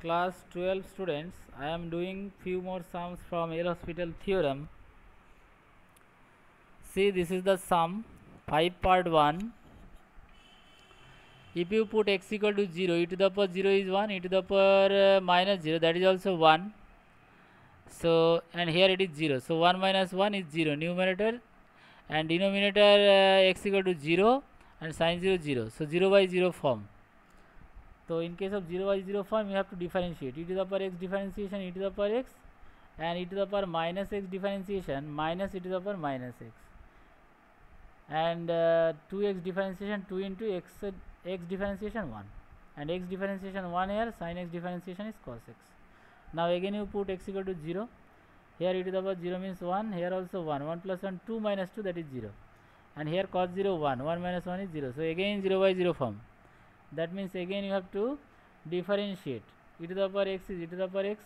Class 12 students, I am doing few more sums from L'Hospital theorem. See, this is the sum 5 part 1. If you put x equal to 0, e to the power 0 is 1, e to the power minus 0, that is also 1. So, and here it is 0. So, 1 minus 1 is 0. Numerator and denominator x equal to 0 and sin 0 0. So, 0 by 0 form. So, in case of 0 by 0 form, you have to differentiate e to the power x differentiation e to the power x, and e to the power minus x differentiation minus e to the power minus x, and 2x differentiation 2 into x differentiation 1, and x differentiation 1 here, sin x differentiation is cos x. Now again you put x equal to 0. Here e to the power 0 means 1, here also 1, 1 plus 1 2 minus 2, that is 0, and here cos 0 1, 1 minus 1 is 0. So again 0 by 0 form. That means again you have to differentiate e to the power x is e to the power x,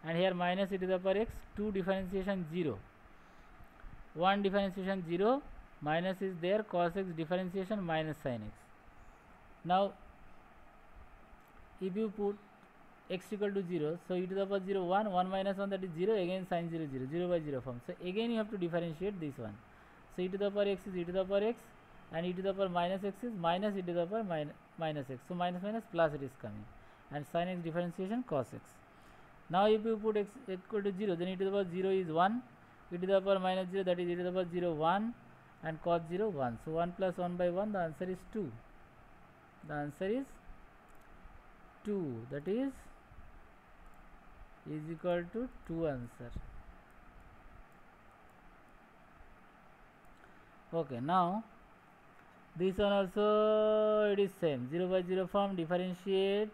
and here minus e to the power x, 2 differentiation 0, 1 differentiation 0, minus is there, cos x differentiation minus sin x. Now if you put x equal to 0, so e to the power 0 1, 1 minus 1, that is 0, again sin 0 0, 0 by 0 form. So again you have to differentiate this one. So e to the power x is e to the power x, and e to the power minus x is minus e to the power minus x. So minus minus plus it is coming, and sin x differentiation cos x. Now if you put x equal to 0, then e to the power 0 is 1, e to the power minus 0, that is e to the power 0 1, and cos 0 1. So 1 plus 1 by 1, the answer is 2. The answer is 2, that is equal to 2 answer. Okay, now this one also it is same, 0 by 0 form, differentiate,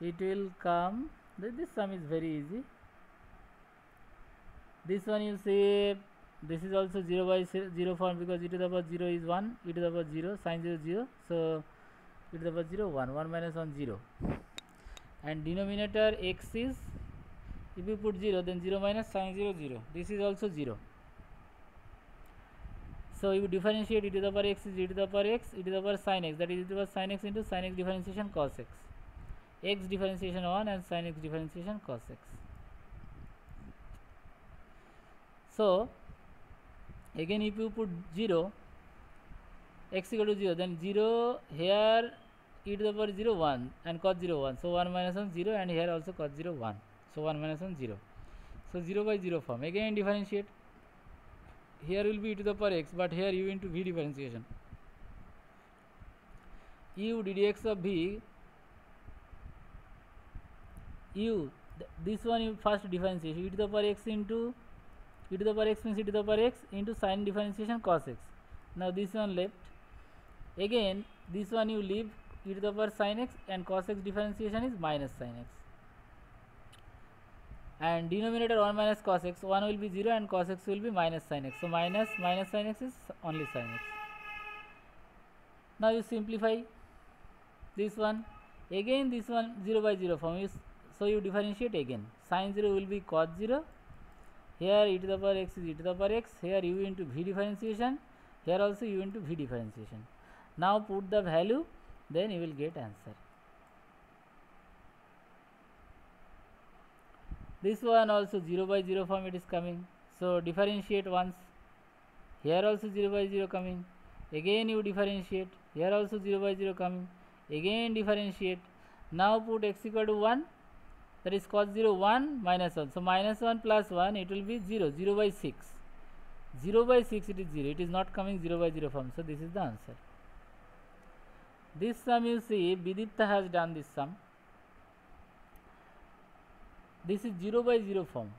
it will come. This sum is very easy. This one you see, this is also 0 by 0 form, because e to the power 0 is 1, e to the power 0, sin 0 0, so e to the power 0 1, 1 minus 1 0, and denominator x is, if you put 0, then 0 minus sin 0 0, this is also 0. So you differentiate e to the power x is e to the power x, e to the power sin x, that is e to the power sin x into sin x differentiation cos x, x differentiation 1 and sin x differentiation cos x. So again if you put 0, x equal to 0, then 0 here e to the power 0 1 and cos 0 1, so 1 minus 1 0, and here also cos 0 1, so 1 minus 1 0. So 0 by 0 form. Again differentiate, here will be e to the power x, but here u into v differentiation, u ddx of v, u, this one you first differentiate, e to the power x into, e to the power x means e to the power x into sin differentiation cos x. Now this one left, again this one you leave, e to the power sin x, and cos x differentiation is minus sin x, and denominator 1 minus cos x, 1 will be 0 and cos x will be minus sin x, so minus minus sin x is only sin x. Now you simplify this one, again this one 0 by 0 form is, so you differentiate again, sin 0 will be cos 0, here e to the power x is e to the power x, here u into v differentiation, here also u into v differentiation. Now put the value, then you will get answer. This one also 0 by 0 form it is coming, so differentiate once, here also 0 by 0 coming, again you differentiate, here also 0 by 0 coming, again differentiate. Now put x equal to 1, that is cos 0 1 minus 1, so minus 1 plus 1, it will be 0, 0 by 6, 0 by 6 it is 0, it is not coming 0 by 0 form, so this is the answer. This sum you see, Vidipta has done this sum. This is 0 by 0 form,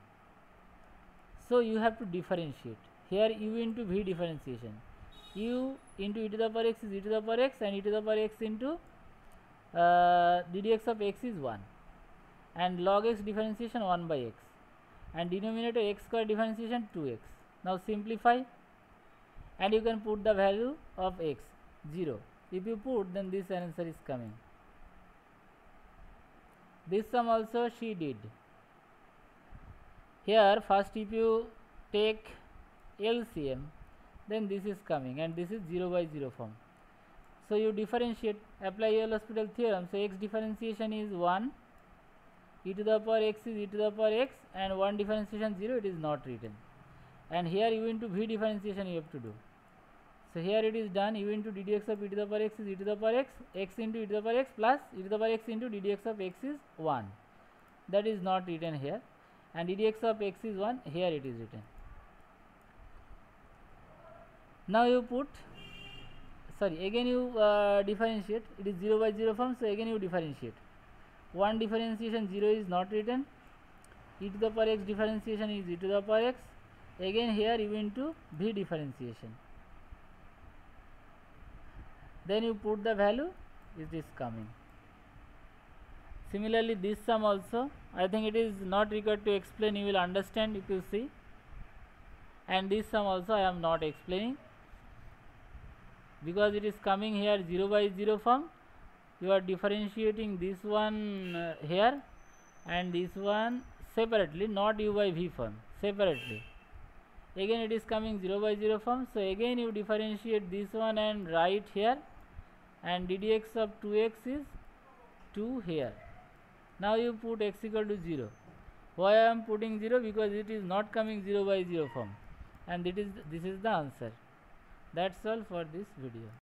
so you have to differentiate, here u into v differentiation, u into e to the power x is e to the power x, and e to the power x into ddx of x is 1, and log x differentiation 1 by x, and denominator x square differentiation 2x. Now simplify, and you can put the value of x 0. If you put, then this answer is coming. This sum also she did. Here first if you take LCM, then this is coming, and this is 0 by 0 form. So you differentiate, apply L'Hospital theorem. So x differentiation is 1, e to the power x is e to the power x, and 1 differentiation 0, it is not written. And here u into v differentiation you have to do. So here it is done, u into ddx of e to the power x is e to the power x, x into e to the power x plus e to the power x into ddx of x is 1. That is not written here, and ddx of x is 1, here it is written. Now you put, again you differentiate, it is 0 by 0 form, so again you differentiate. 1 differentiation 0 is not written, e to the power x differentiation is e to the power x, again here u into v differentiation. Then you put the value, it is coming. Similarly this sum also, I think it is not required to explain, you will understand if you see. And this sum also I am not explaining, because it is coming here 0 by 0 form. You are differentiating this one here and this one separately, not u by v form, separately. Again it is coming 0 by 0 form, so again you differentiate this one and write here, and ddx of 2x is 2 here. Now you put x equal to 0. Why I am putting 0? Because it is not coming 0 by 0 form, and this is the answer. That's all for this video.